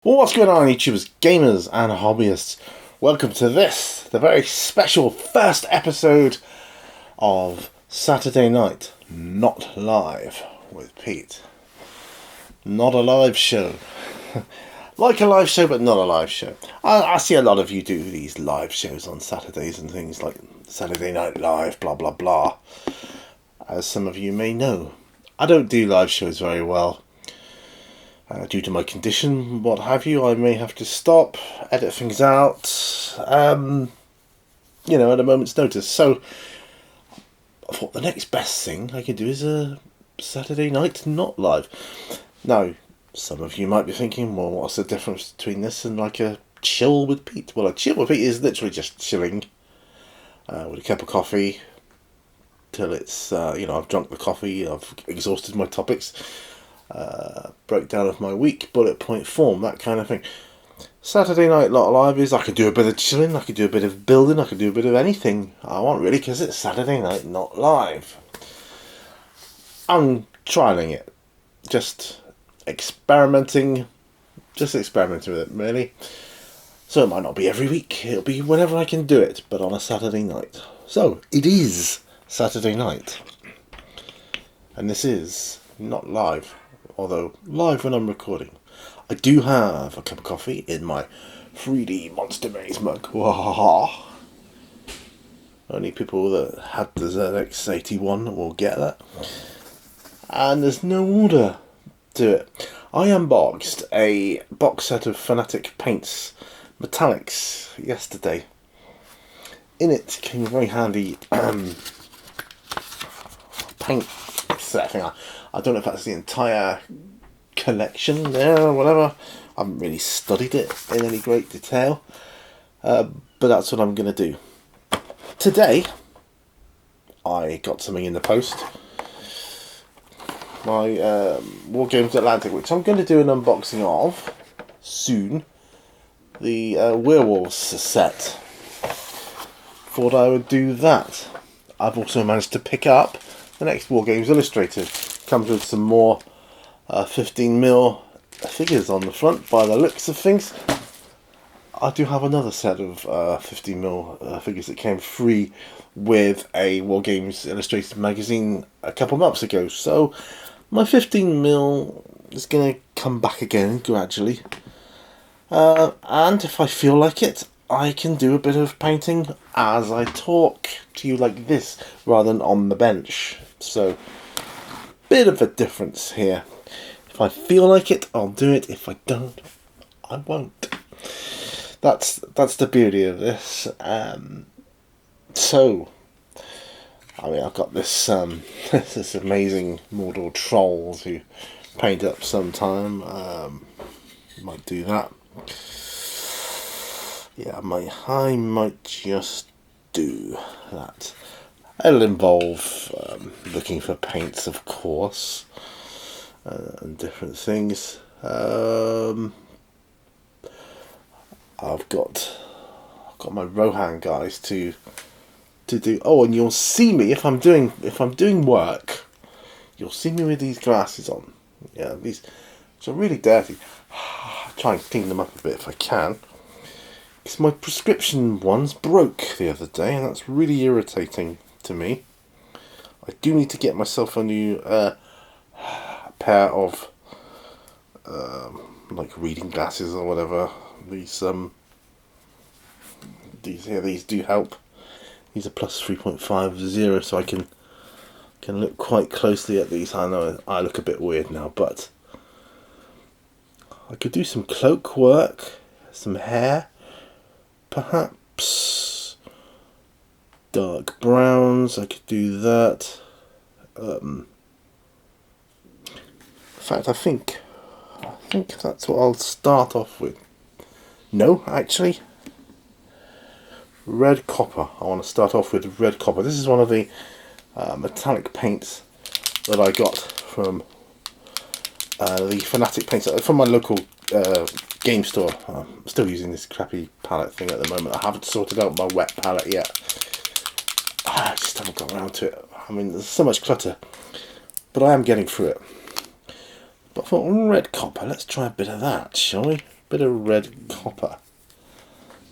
Well, what's going on, YouTubers, gamers, and hobbyists? Welcome to this, the very special first episode of Saturday Night Not Live with Pete. Not a live show. Like a live show, but not a live show. I see a lot of you do these live shows on Saturdays and things like Saturday Night Live, blah blah blah. As some of you may know, I don't do live shows very well. Due to my condition, what have you, I may have to stop, edit things out, at a moment's notice. So, I thought the next best thing I could do is a Saturday Night Not Live. Now, some of you might be thinking, well, what's the difference between this and like a chill with Pete? Well, a chill with Pete is literally just chilling with a cup of coffee till it's, I've drunk the coffee, I've exhausted my topics. Breakdown of my week, bullet point form, that kind of thing. Saturday Night Not Live is I could do a bit of chilling, I could do a bit of building, I could do a bit of anything I want really, because it's Saturday Night Not Live. I'm trialing it, just experimenting with it really. So it might not be every week, it'll be whenever I can do it, but on a Saturday night. So it is Saturday night, and this is not live. Although live when I'm recording. I do have a cup of coffee in my 3D Monster Maze mug. Wahaha. Only people that had the ZX81 will get that. And there's no order to it. I unboxed a box set of Fanatic Paints Metallics yesterday. In it came a very handy paint set thing. I don't know if that's the entire collection there or whatever. I haven't really studied it in any great detail. But that's what I'm going to do. Today, I got something in the post. My War Games Atlantic, which I'm going to do an unboxing of soon. The Werewolves set. Thought I would do that. I've also managed to pick up the next War Games Illustrated. Comes with some more 15mm figures on the front by the looks of things. I do have another set of 15mm figures that came free with a War Games Illustrated magazine a couple months ago. So my 15mm is going to come back again gradually. And if I feel like it, I can do a bit of painting as I talk to you like this rather than on the bench. So bit of a difference here. If I feel like it, I'll do it. If I don't, I won't. That's the beauty of this. So, I mean, I've got this this amazing Mordor troll to paint up sometime. Might do that. Yeah, I might just do that. It'll involve looking for paints, of course, and different things. I've got my Rohan guys to do. Oh, and you'll see me if I'm doing work. You'll see me with these glasses on. Yeah, these are really dirty. I'll try and clean them up a bit if I can. Because my prescription ones broke the other day, and that's really irritating to me. I do need to get myself a new pair of like reading glasses or whatever. These do help. These are plus 3.50, so I can look quite closely at these. I know I look a bit weird now, but I could do some cloak work, some hair, perhaps dark browns. I could do that. In fact, I think that's what I'll start off with. No, actually, red copper. I want to start off with red copper. This is one of the metallic paints that I got from the Fanatic Paints from my local game store. I'm still using this crappy palette thing at the moment. I haven't sorted out my wet palette yet. I just haven't got around to it. I mean, there's so much clutter, but I am getting through it. But for red copper, let's try a bit of that, shall we? bit of red copper.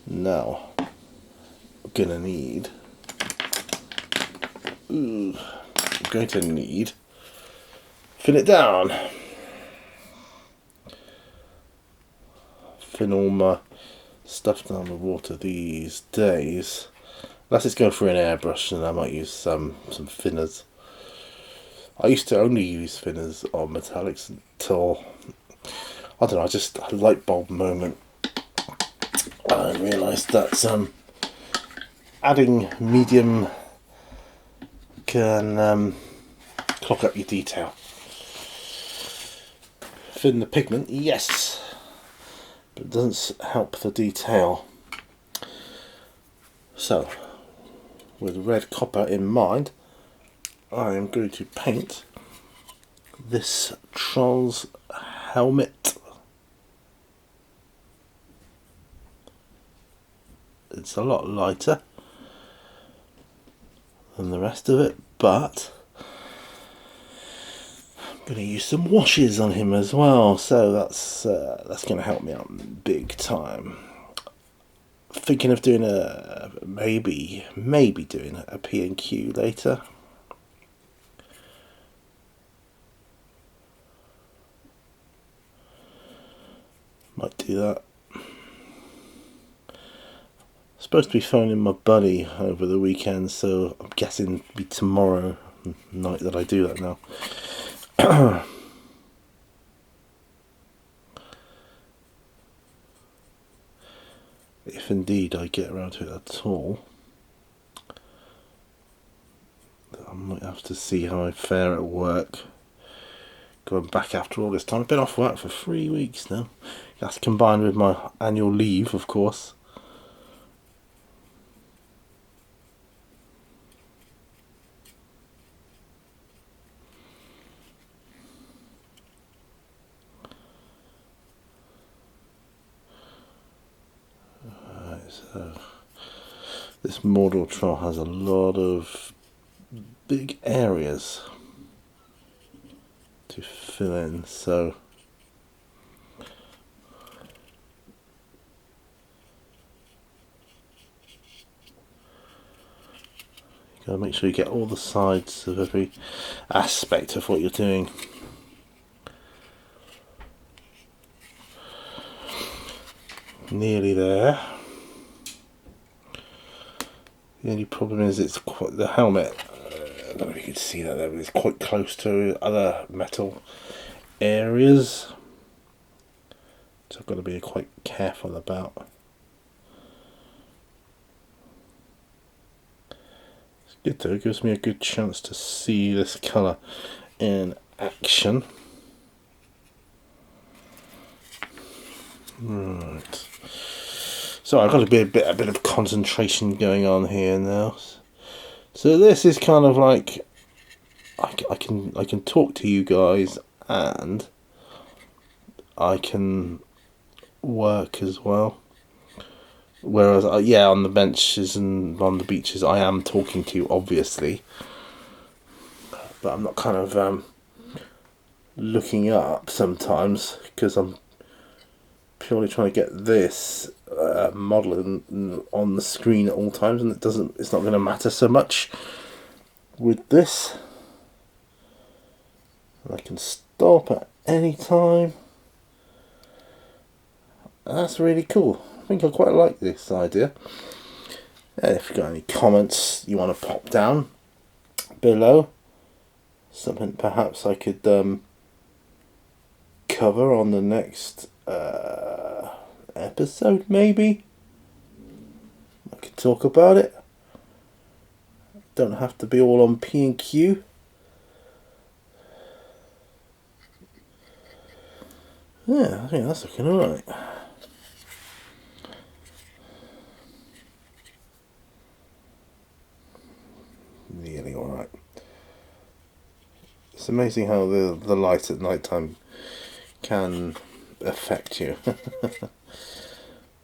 Now, I'm going to need... I'm going to need... Thin it down. Thin all my stuff down the water these days. Unless it's going through an airbrush, and I might use some thinners. I used to only use thinners on metallics until, I don't know, just a light bulb moment. I realised that adding medium can clog up your detail. Thin the pigment, yes, but it doesn't help the detail. So, with red copper in mind, I am going to paint this Troll's helmet. It's a lot lighter than the rest of it, but I'm going to use some washes on him as well, so that's going to help me out big time. Thinking of doing maybe doing a P&Q later. Might do that. Supposed to be phoning my buddy over the weekend, so I'm guessing it'll be tomorrow night that I do that now. If indeed I get around to it at all, I might have to see how I fare at work. Going back after all this time. I've been off work for 3 weeks now. That's combined with my annual leave, of course. So this Mordor Troll has a lot of big areas to fill in, so you gotta make sure you get all the sides of every aspect of what you're doing. Nearly there. The only problem is it's quite, the helmet, I don't know if you can see that there, but it's quite close to other metal areas, so I've got to be quite careful about. It's good though, it gives me a good chance to see this colour in action. Right. So I've got a bit of concentration going on here now. So this is kind of like I can talk to you guys and I can work as well. Whereas on the benches and on the beaches I am talking to you, obviously, but I'm not kind of looking up sometimes because I'm purely trying to get this model on the screen at all times, and it's not going to matter so much with this. And I can stop at any time. That's really cool. I think I quite like this idea. And if you've got any comments you want to pop down below, something perhaps I could cover on the next episode, maybe I could talk about it. Don't have to be all on P&Q. Yeah, I think that's looking alright. Nearly alright. It's amazing how the light at night time can affect you.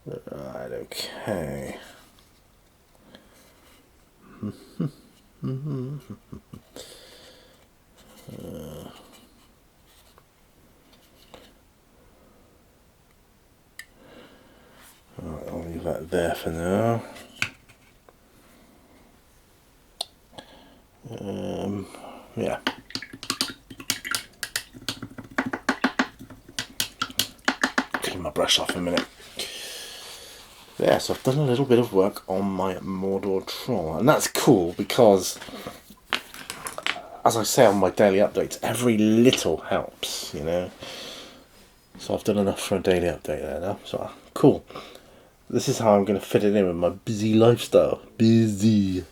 Right, okay. Right, I'll leave that there for now. Yeah. Taking my brush off a minute. Yeah, so I've done a little bit of work on my Mordor troll, and that's cool because, as I say on my daily updates, every little helps, you know. So I've done enough for a daily update there now. So cool. This is how I'm going to fit it in with my busy lifestyle. Busy.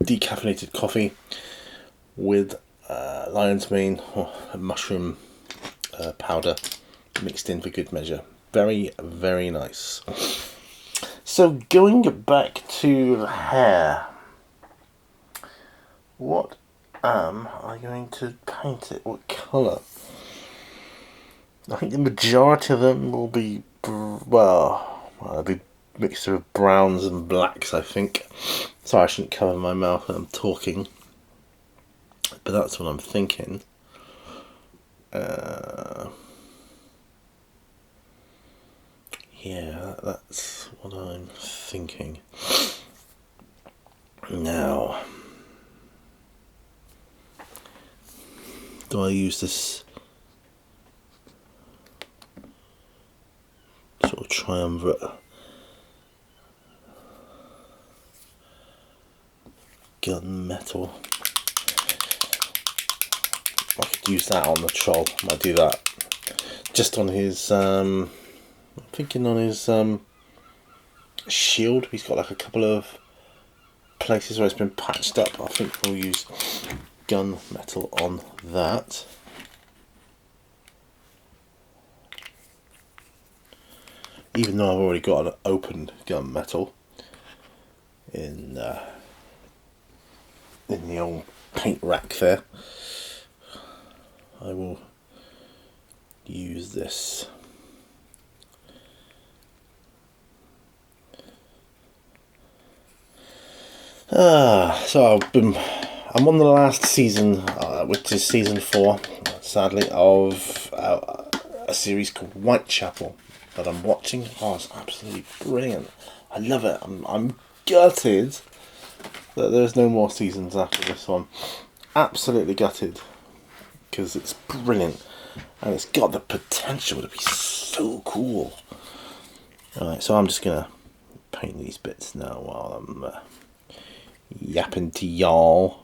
Decaffeinated coffee with lion's mane or mushroom powder mixed in for good measure. Very, very nice. So going back to the hair, what am I going to paint it? What colour? I think the majority of them will be, well, it'll be a mixture of browns and blacks, I think. Sorry, I shouldn't cover my mouth when I'm talking, but that's what I'm thinking. Yeah, that's what I'm thinking. Now, do I use this sort of triumvirate gunmetal? I could use that on the troll. I might do that. Just on his, I'm thinking on his shield. He's got like a couple of places where it's been patched up. I think we'll use gunmetal on that. Even though I've already got an open gunmetal in the old paint rack there, I will use this. So I'm on the last season, which is season 4, sadly, of a series called Whitechapel that I'm watching. Oh, it's absolutely brilliant. I love it. I'm gutted that there's no more seasons after this one. Absolutely gutted, because it's brilliant and it's got the potential to be so cool. Alright, so I'm just gonna paint these bits now while I'm yapping to y'all.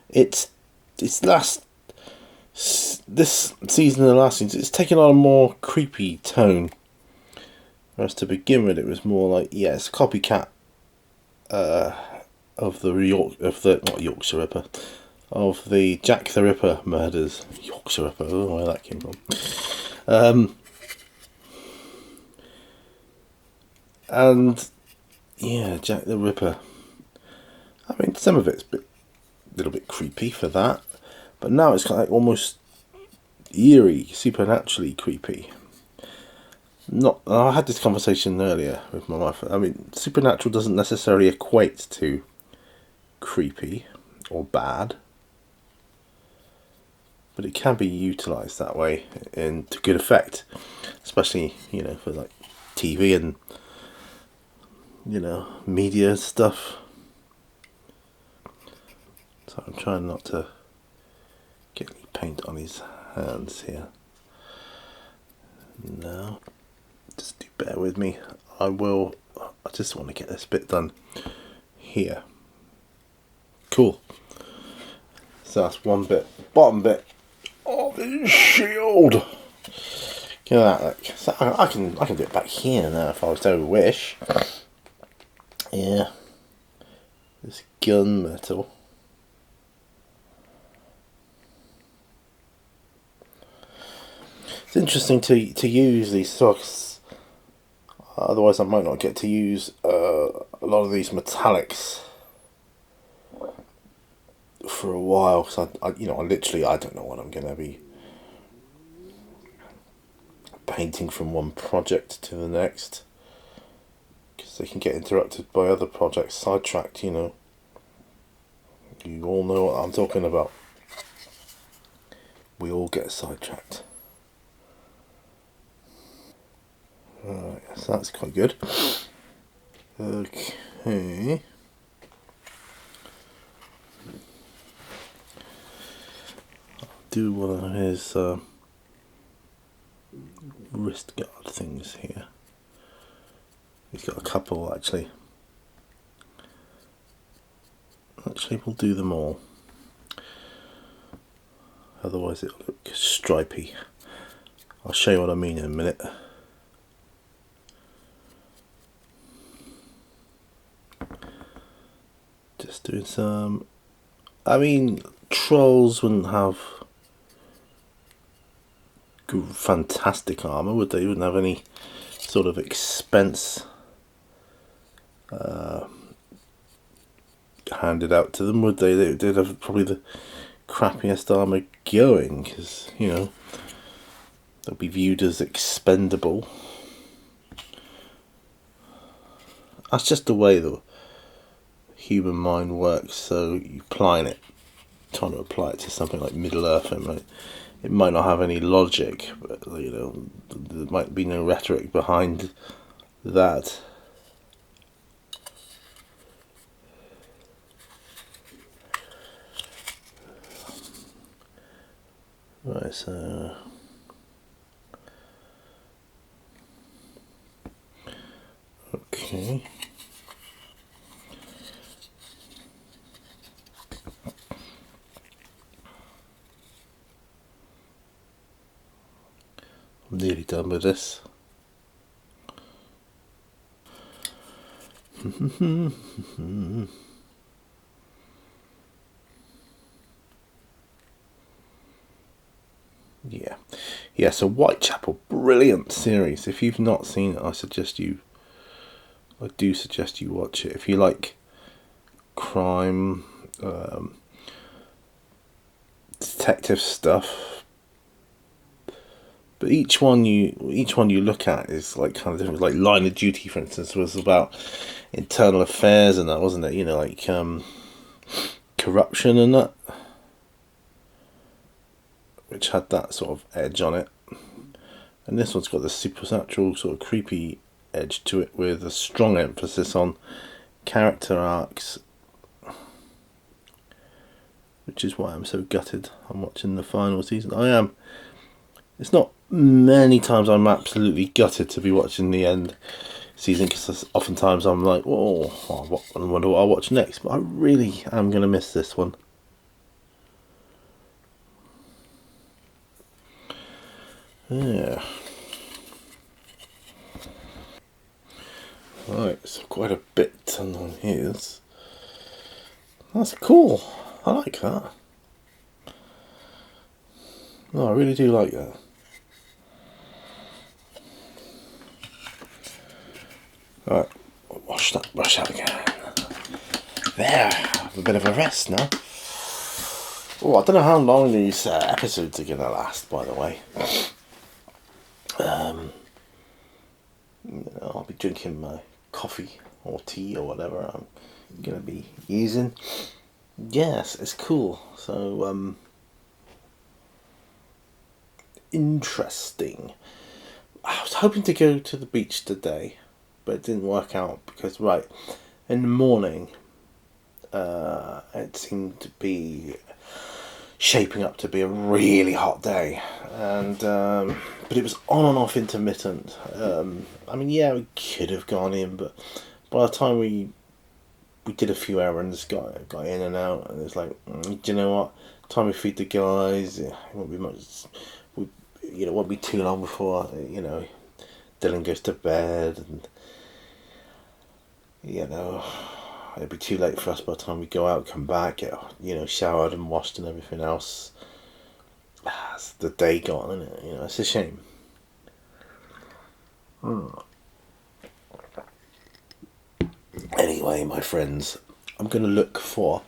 It's this season and the last season, it's taken on a more creepy tone. Whereas to begin with, it was more like, yeah, it's a copycat of the not Yorkshire Ripper, of the Jack the Ripper murders. Yorkshire Ripper, I don't know where that came from. And yeah, Jack the Ripper. I mean, some of it's a little bit creepy for that, but now it's kind of like almost eerie, supernaturally creepy. I had this conversation earlier with my wife. I mean, supernatural doesn't necessarily equate to creepy or bad, but it can be utilised that way and to good effect, especially, you know, for like TV and, you know, media stuff. So I'm trying not to get any paint on his hands here. No, just do bear with me. I just want to get this bit done here. Cool. So that's one bit, bottom bit of his shield. Get that, look. So I can do it back here now if I so wish. Yeah. This gunmetal. It's interesting to use these socks. Otherwise, I might not get to use a lot of these metallics for a while. Because I don't know what I'm going to be painting from one project to the next. Because they can get interrupted by other projects, sidetracked. You know. You all know what I'm talking about. we all get sidetracked. Right, so that's quite good. Okay. Do one of his wrist guard things here. He's got a couple actually. Actually, we'll do them all. Otherwise it'll look stripy. I'll show you what I mean in a minute. Just doing some... I mean, trolls wouldn't have fantastic armour, would they? Wouldn't have any sort of expense handed out to them, would they? They'd have probably the crappiest armour going, because, you know, they'll be viewed as expendable. That's just the way the human mind works. So you applying it, trying to apply it to something like Middle Earth, it might not have any logic, but, you know, there might be no rhetoric behind that. Right, so okay. I'm nearly done with this. Yeah, so Whitechapel, brilliant series. If you've not seen it, I do suggest you watch it. If you like crime, detective stuff, but each one you look at is like kind of different. Like Line of Duty, for instance, was about internal affairs and that, wasn't it? You know, like corruption and that, which had that sort of edge on it. And this one's got the supernatural sort of creepy edge to it, with a strong emphasis on character arcs, which is why I'm so gutted I'm watching the final season. I am. It's not many times I'm absolutely gutted to be watching the end season, because oftentimes I'm like, oh, I wonder what I'll watch next. But I really am going to miss this one. Yeah. Right, so quite a bit on his. That's cool. I like that. No, I really do like that. Right, wash that brush out again. There, have a bit of a rest now. Oh, I don't know how long these episodes are going to last, by the way. I'll be drinking my coffee or tea or whatever I'm going to be using. Yes, it's cool. So, interesting. I was hoping to go to the beach today, but it didn't work out because, right, in the morning, it seemed to be shaping up to be a really hot day, and but it was on and off intermittent. I mean, yeah, we could have gone in, but by the time we did a few errands, got in and out, and it's like, do you know what? Time we feed the guys, it won't be much. It won't be too long before Dylan goes to bed, and it'll be too late for us by the time we go out, come back, get showered and washed and everything else. It's the day gone, isn't it? It's a shame. Anyway, my friends, I'm going to look for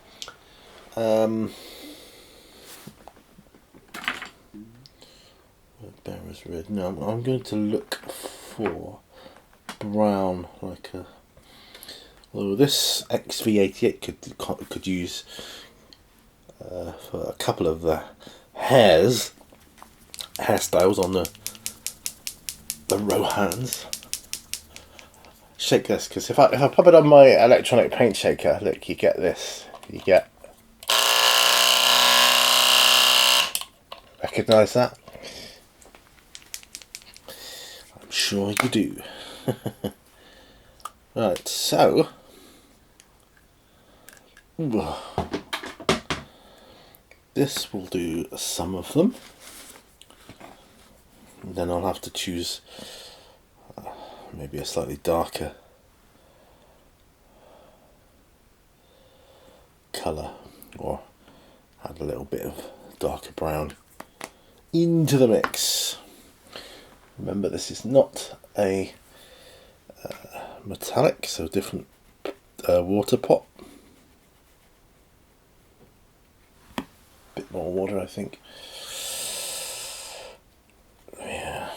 Bearer's Red. No, I'm going to look for brown, like a. Although this XV88 could use for a couple of the hairs. hairstyles on the Rohans. Shake this, because if I pop it on my electronic paint shaker, look, you get this. You get. Recognise that? I'm sure you do. Right, so. This will do some of them. And then I'll have to choose maybe a slightly darker colour, or add a little bit of darker brown into the mix. Remember, this is not a metallic, so different water pot. Bit more water, I think. Yeah.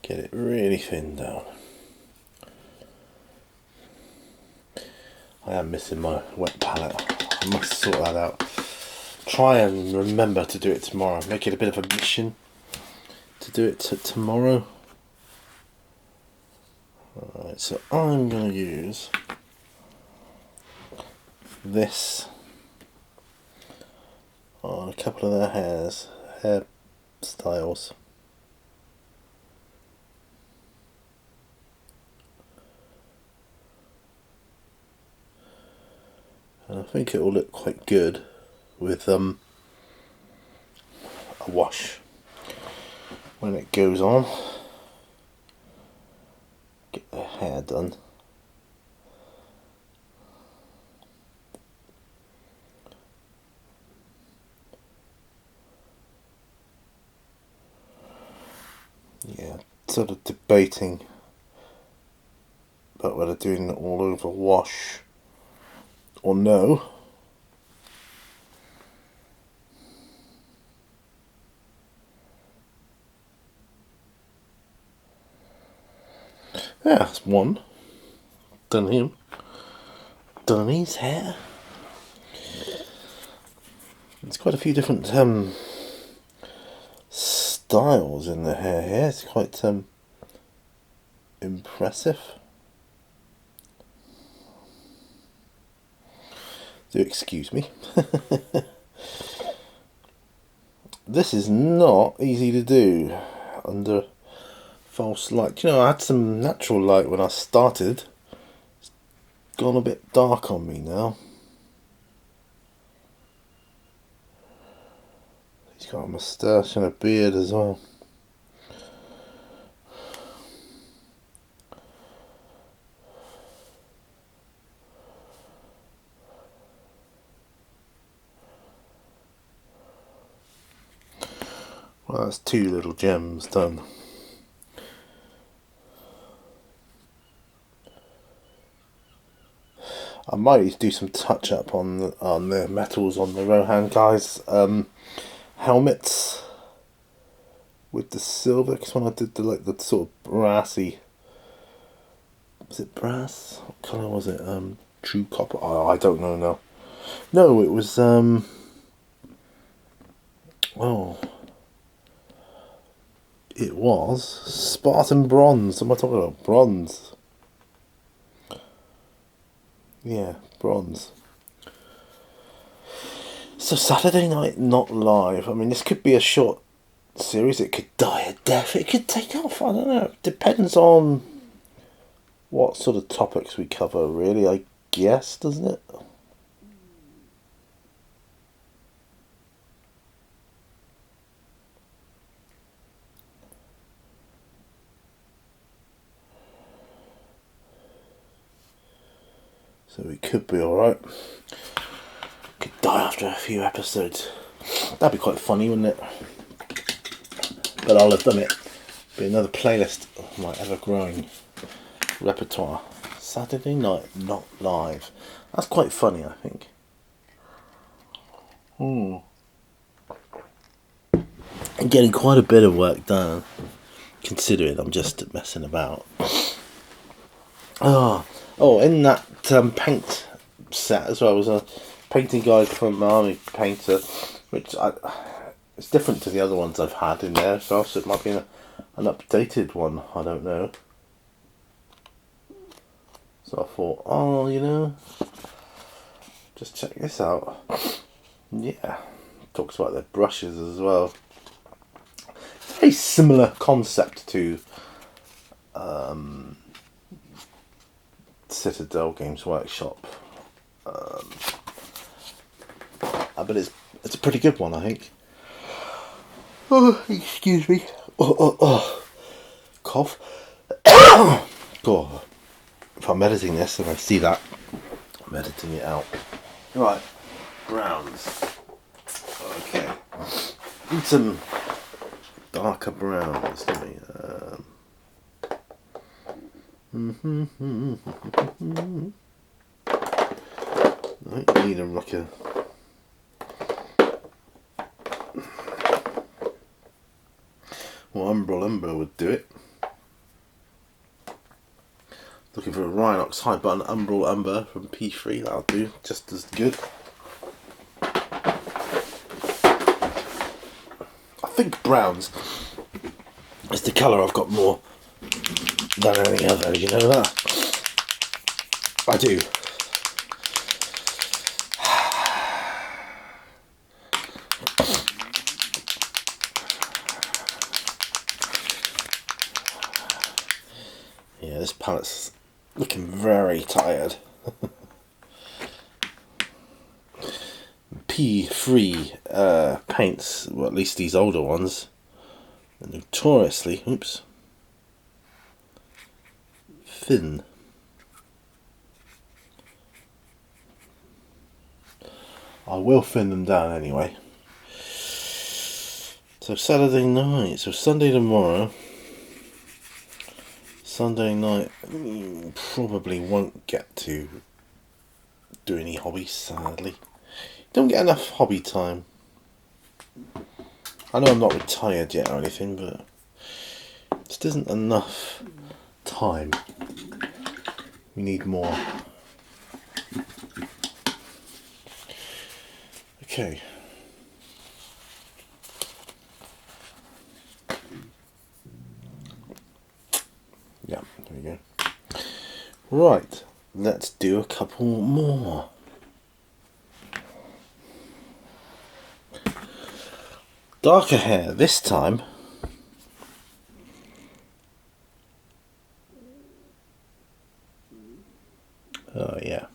Get it really thin down. I am missing my wet palette. I must sort that out. Try and remember to do it tomorrow. Make it a bit of a mission to do it tomorrow. Alright, so I'm going to use this on a couple of their hairstyles. And I think it will look quite good with a wash when it goes on. Get the hair done. Yeah, sort of debating about whether doing it all over wash or no. Yeah, that's one. Done him. Done his hair. There's quite a few different styles in the hair here. It's quite impressive. Do excuse me. This is not easy to do under false light. You know, I had some natural light when I started. It's gone a bit dark on me now. He's got a moustache and a beard as well. Well, that's two little gems done. I might do some touch up on the metals on the Rohan guys' helmets with the silver, because when I did the sort of brassy, was it brass? What colour was it? True copper? Oh, I don't know now. No, it was it was Spartan bronze. What am I talking about? Bronze. Yeah, bronze. So Saturday Night Not Live. I mean, this could be a short series. It could die a death. It could take off. I don't know. It depends on what sort of topics we cover, really, I guess, doesn't it? So we could be alright. Could die after a few episodes. That'd be quite funny, wouldn't it? But I'll have done it. Be another playlist of my ever-growing repertoire. Saturday Night Not Live. That's quite funny, I think. I'm getting quite a bit of work done, considering I'm just messing about. Oh, in that paint set as well was a painting guide from Army Painter, which It's different to the other ones I've had in there, so it might be an updated one. I don't know. So I thought, oh, just check this out. Yeah, talks about their brushes as well. It's a very similar concept to Citadel Games Workshop, but it's a pretty good one, I think. Oh, excuse me. Cough. God. If I'm editing this and I see that, I'm editing it out. Right, browns. Okay. Need some darker browns, don't we? I need them like a... Well, Umbral Umber would do it. Looking for a Rhinox high button Umbral Umber from P3, that'll do just as good. I think browns is the colour I've got more than any other, you know that? I do. Yeah, this palette's looking very tired. P3 paints, well, at least these older ones, are notoriously, thin. I will thin them down anyway. So Saturday night, so Sunday tomorrow. Sunday night, probably won't get to do any hobbies, sadly. Don't get enough hobby time. I know I'm not retired yet or anything, but just isn't enough time. We need more. Okay. Yeah, there we go. Right, let's do a couple more. Darker hair this time. Oh yeah.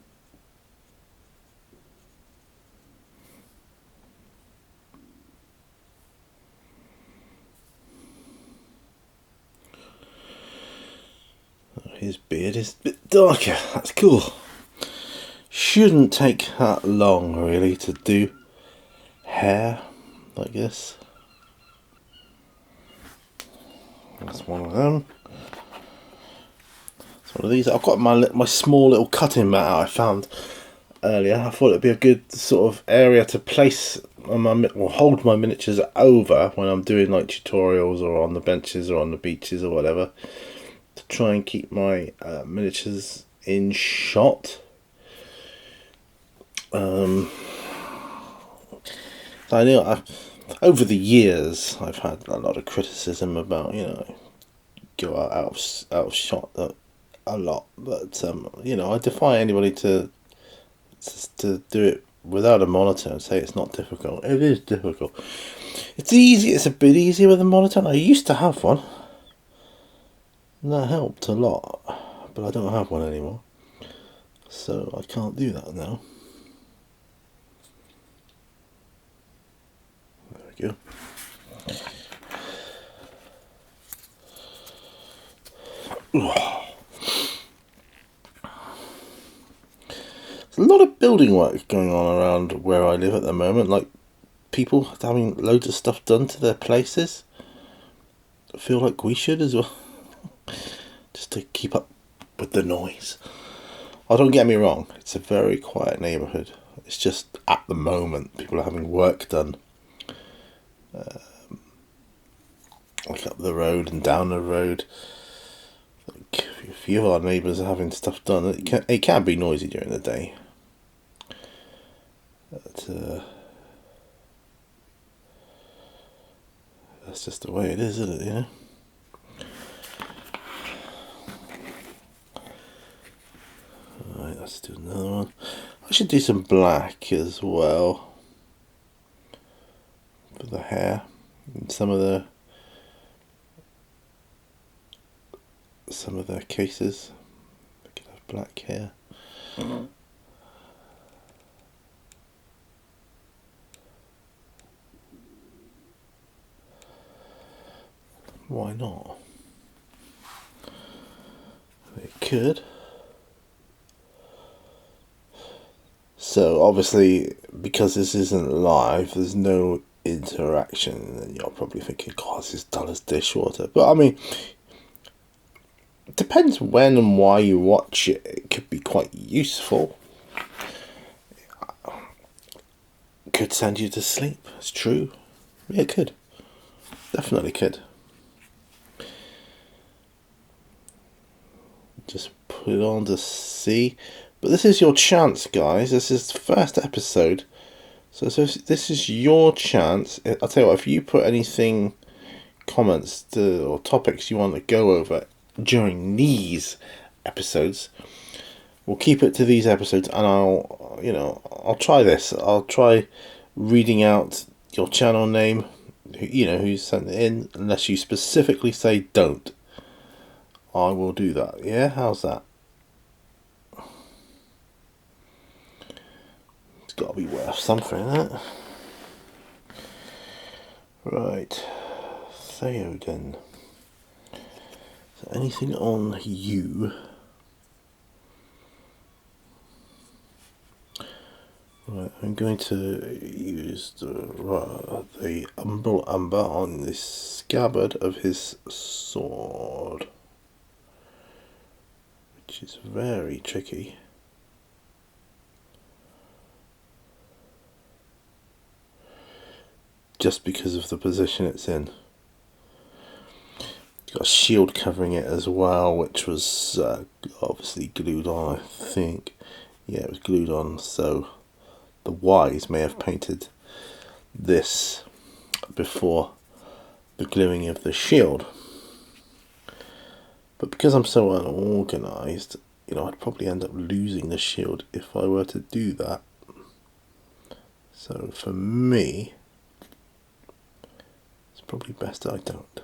His beard is a bit darker, that's cool. Shouldn't take that long really to do hair like this. That's one of them. That's one of these. I've got my small little cutting mat out I found earlier. I thought it'd be a good sort of area to place or hold my miniatures over when I'm doing like tutorials or on the benches or on the beaches or whatever, to try and keep my miniatures in shot. I know over the years I've had a lot of criticism about go out of shot a lot, but I defy anybody to do it without a monitor and say it's not difficult. It is difficult. It's easy. It's a bit easier with a monitor. I used to have one, and that helped a lot, but I don't have one anymore, so I can't do that now. There we go. There's a lot of building work going on around where I live at the moment, like people having loads of stuff done to their places. I feel like we should as well, just to keep up with the noise. Oh, don't get me wrong, it's a very quiet neighbourhood. It's just at the moment people are having work done, like up the road and down the road. Like a few of our neighbours are having stuff done. It can be noisy during the day, but that's just the way it is, isn't it, you know? Alright, let's do another one. I should do some black as well for the hair and some of the cases. I could have black hair. Why not? It could. So obviously, because this isn't live, there's no interaction, and you're probably thinking, God, this is dull as dishwater. But I mean, it depends when and why you watch it. It could be quite useful. It could send you to sleep. It's true. Yeah, it could. Definitely could. Just put it on to see. But this is your chance, guys. This is the first episode. So this is your chance. I'll tell you what, if you put anything, comments or topics you want to go over during these episodes, we'll keep it to these episodes, and I'll try this. I'll try reading out your channel name, who sent it in, unless you specifically say don't. I will do that. Yeah, how's that? It's got to be worth something, that. Right, Theoden. So anything on you? Right, I'm going to use the Umbral Umber on the scabbard of his sword, which is very tricky. Just because of the position it's in. It's got a shield covering it as well, which was obviously glued on, I think. Yeah, it was glued on, so the Wise may have painted this before the gluing of the shield. But because I'm so unorganised, I'd probably end up losing the shield if I were to do that. So for me, it's probably best I don't.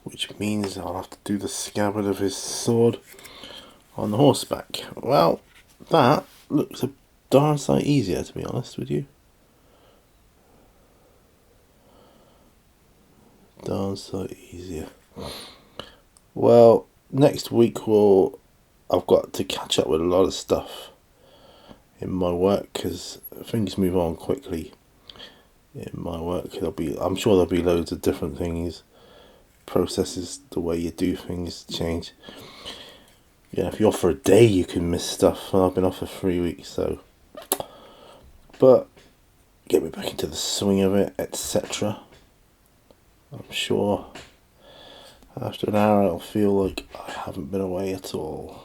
Which means I'll have to do the scabbard of his sword on the horseback. Well, that looks a darn sight easier, to be honest with you. Darn sight easier. Well, next week I've got to catch up with a lot of stuff in my work, because things move on quickly in my work. I'm sure there'll be loads of different things, processes, the way you do things change. Yeah, if you're off for a day, you can miss stuff. I've been off for 3 weeks, so. But get me back into the swing of it, etc. I'm sure after an hour, I'll feel like I haven't been away at all.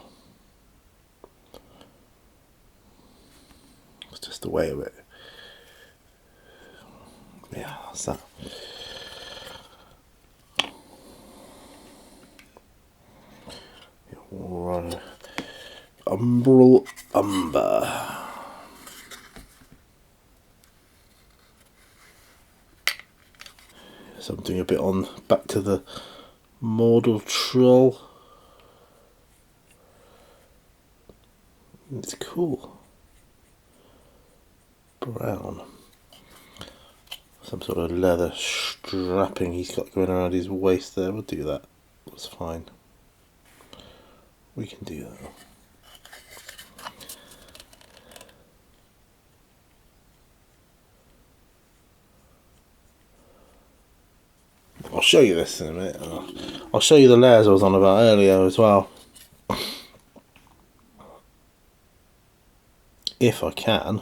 It's just the way of it. Yeah, that's that. Right. Umbral Umber. So I'm doing a bit on back to the Mordor Troll. It's cool. Brown. Some sort of leather strapping he's got going around his waist there. We'll do that. That's fine. We can do that. I'll show you this in a minute. I'll show you the layers I was on about earlier as well. If I can.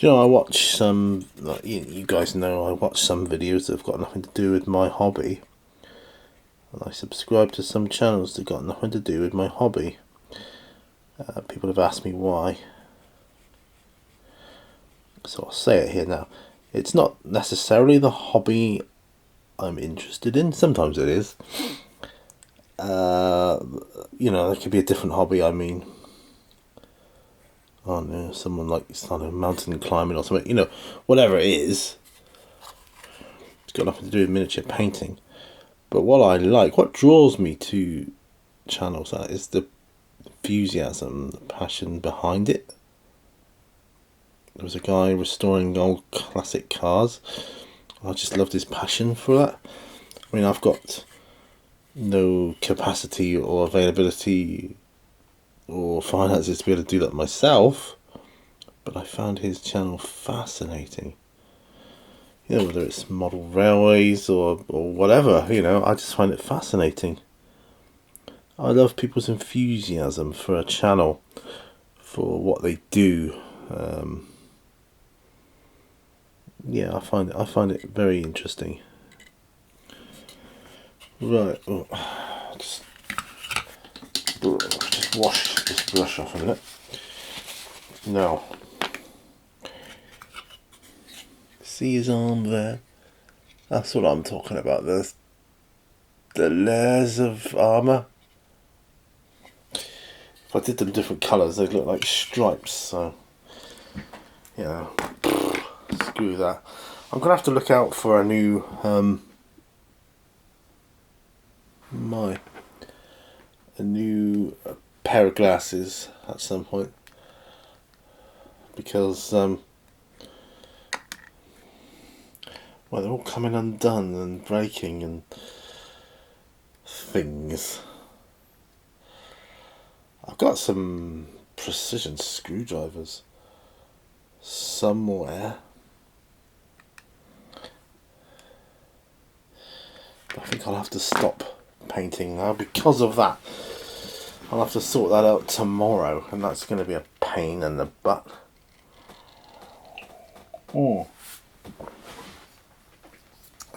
I watch some, you guys know, I watch some videos that have got nothing to do with my hobby. and I subscribe to some channels that got nothing to do with my hobby. People have asked me why, so I'll say it here now. It's not necessarily the hobby I'm interested in. Sometimes it is. There could be a different hobby. I mean, I don't know, someone like started mountain climbing or something. Whatever it is, it's got nothing to do with miniature painting. But what draws me to channels is the enthusiasm, the passion behind it. There was a guy restoring old classic cars. I just loved his passion for that. I mean, I've got no capacity or availability or finances to be able to do that myself, but I found his channel fascinating. Whether it's model railways or whatever, I just find it fascinating. I love people's enthusiasm for a channel, for what they do. I find it very interesting. Right, just wash this brush off a minute. Now, see his arm there? That's what I'm talking about. There's the layers of armour. If I did them different colours, they'd look like stripes, so screw that. I'm gonna have to look out for a new a new pair of glasses at some point, because they're all coming undone and breaking and things. I've got some precision screwdrivers somewhere. I think I'll have to stop painting now because of that. I'll have to sort that out tomorrow, and that's going to be a pain in the butt.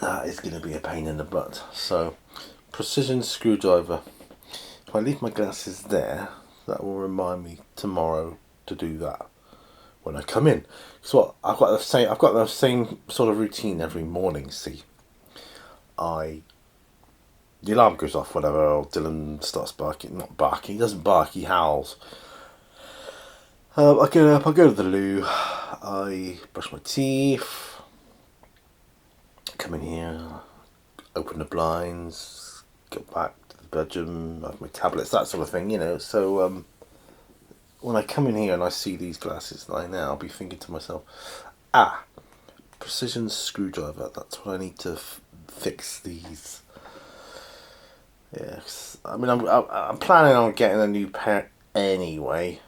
That is going to be a pain in the butt. So, precision screwdriver. If I leave my glasses there, that will remind me tomorrow to do that when I come in. So I've got the same sort of routine every morning. See, the alarm goes off, whatever, or Dylan starts barking. Not barking, he doesn't bark, he howls. I get up, I go to the loo, I brush my teeth, come in here, open the blinds, go back to the bedroom, have my tablets, that sort of thing, So when I come in here and I see these glasses like now, I'll be thinking to myself, precision screwdriver, that's what I need to fix these. Yes, I mean, I'm planning on getting a new pair anyway.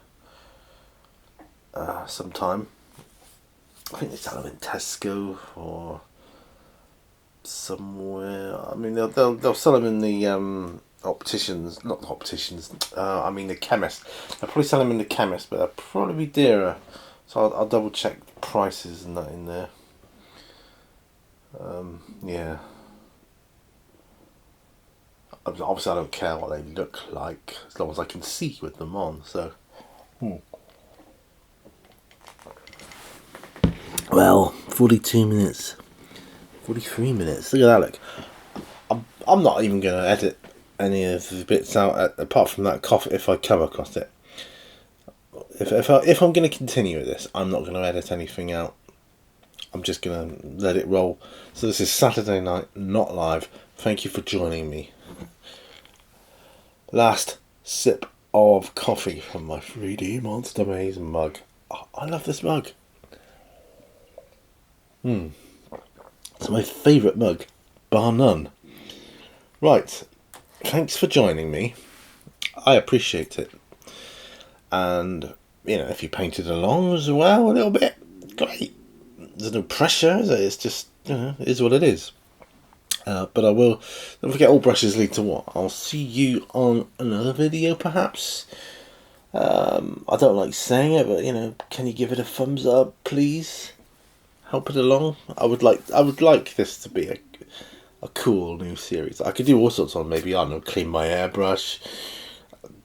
Sometime. I think they sell them in Tesco or somewhere. I mean, they'll sell them in the opticians, not the opticians. I mean the chemist. They'll probably sell them in the chemist, but they'll probably be dearer. So I'll double check the prices and that in there. Yeah. Obviously, I don't care what they look like as long as I can see with them on. So, well, 42 minutes, 43 minutes. Look at that! Look, I'm not even going to edit any of the bits out apart from that cough if I come across it. If I'm going to continue with this, I'm not going to edit anything out. I'm just going to let it roll. So this is Saturday night, not live. Thank you for joining me. Last sip of coffee from my 3D Monster Maze mug. Oh, I love this mug. It's my favourite mug, bar none. Right, thanks for joining me. I appreciate it. And, if you painted along as well a little bit, great. There's no pressure, is it? It's just, it is what it is. But I will, don't forget, all brushes lead to what? I'll see you on another video, perhaps. I don't like saying it, but, can you give it a thumbs up, please? Help it along. I would like this to be a cool new series. I could do all sorts on. Maybe I don't know, clean my airbrush,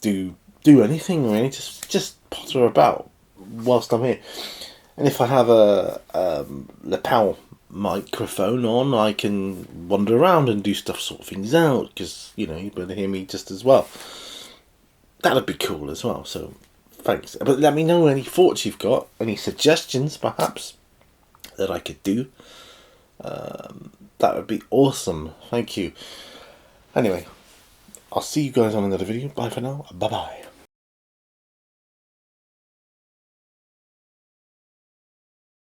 do anything really. Just potter about whilst I'm here. And if I have a lapel microphone on, I can wander around and do stuff, sort things out, because you'll be able to hear me just as well. That'd be cool as well. So thanks. But let me know any thoughts you've got, any suggestions perhaps that I could do. That would be awesome. Thank you. Anyway, I'll see you guys on another video. Bye for now. Bye bye.